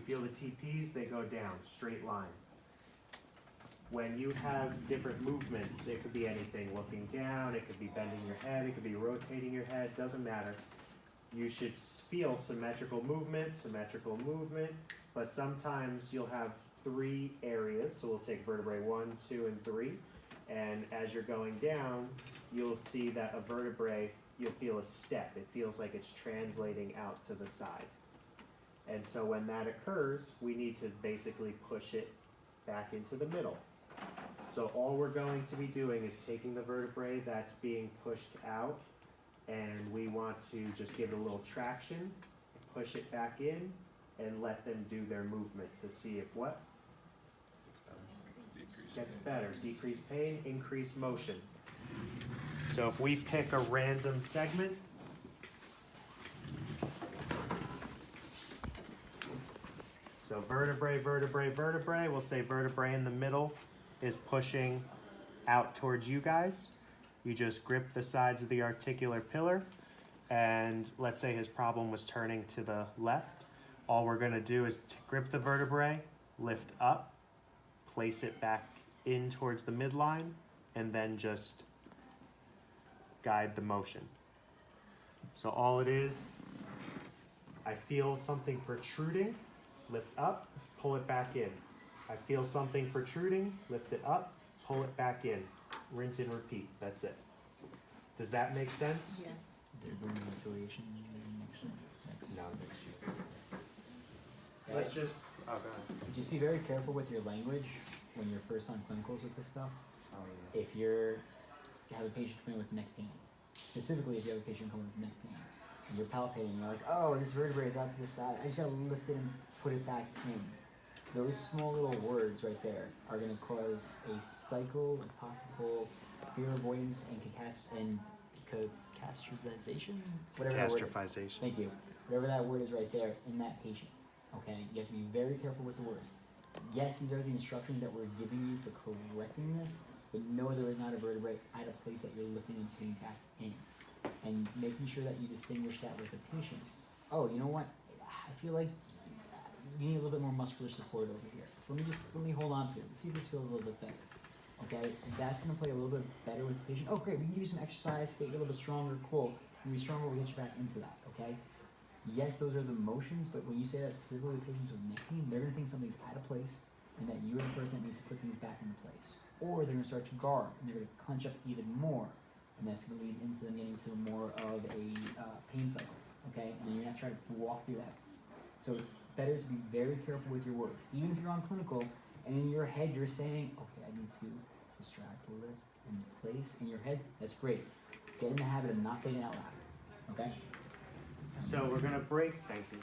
you feel the TPs, they go down, straight line. When you have different movements, it could be anything, looking down, it could be bending your head, it could be rotating your head, doesn't matter. You should feel symmetrical movement, but sometimes you'll have 3 areas, so we'll take vertebrae 1, 2, and 3, and as you're going down, you'll see that a vertebrae, you'll feel a step. It feels like it's translating out to the side. And so when that occurs, we need to basically push it back into the middle. So all we're going to be doing is taking the vertebrae that's being pushed out, and we want to just give it a little traction, push it back in, and let them do their movement to see if what? Gets better. Decrease pain, increase motion. So if we pick a random segment, so vertebrae, vertebrae, vertebrae, we'll say vertebrae in the middle is pushing out towards you guys. You just grip the sides of the articular pillar, and let's say his problem was turning to the left. All we're going to do is grip the vertebrae, lift up, place it back in towards the midline, and then just guide the motion. So all it is, I feel something protruding, lift up, pull it back in. I feel something protruding, lift it up, pull it back in. Rinse and repeat, that's it. Does that make sense? Yes. They're doing an affiliation, makes sense. Thanks. No, it makes you. Let's just, oh, go ahead. Just be very careful with your language when you're first on clinicals with this stuff. Oh, yeah. If you have a patient coming with neck pain, specifically if you have a patient coming with neck pain, and you're palpating, you're like, oh, this vertebrae is out to the side, I just gotta lift it and put it back in. Those small little words right there are gonna cause a cycle of possible fear avoidance and catastrophization? Whatever that word is. Catastrophization. Thank you. Whatever that word is right there in that patient. Okay? You have to be very careful with the words. Yes, these are the instructions that we're giving you for correcting this, but no, there is not a vertebrae at a place that you're lifting and putting back in. And making sure that you distinguish that with the patient. Oh, you know what? I feel like you need a little bit more muscular support over here. So let me hold on to it. Let's see if this feels a little bit better. Okay? And that's going to play a little bit better with the patient. Oh, great. We can give you some exercise, get you a little bit stronger. Cool. When you're stronger, we'll get you back into that. Okay? Yes, those are the motions, but when you say that specifically to patients with neck pain, they're going to think something's out of place and that you're the person that needs to put things back into place. Or they're going to start to guard and they're going to clench up even more. And that's going to lead into them getting into more of a pain cycle. Okay? And you're going to have to try to walk through that. So it's better to be very careful with your words. Even if you're on clinical and in your head you're saying, okay, I need to distract or lift and place in your head, that's great. Get in the habit of not saying it out loud. Okay? So we're gonna break, thank you.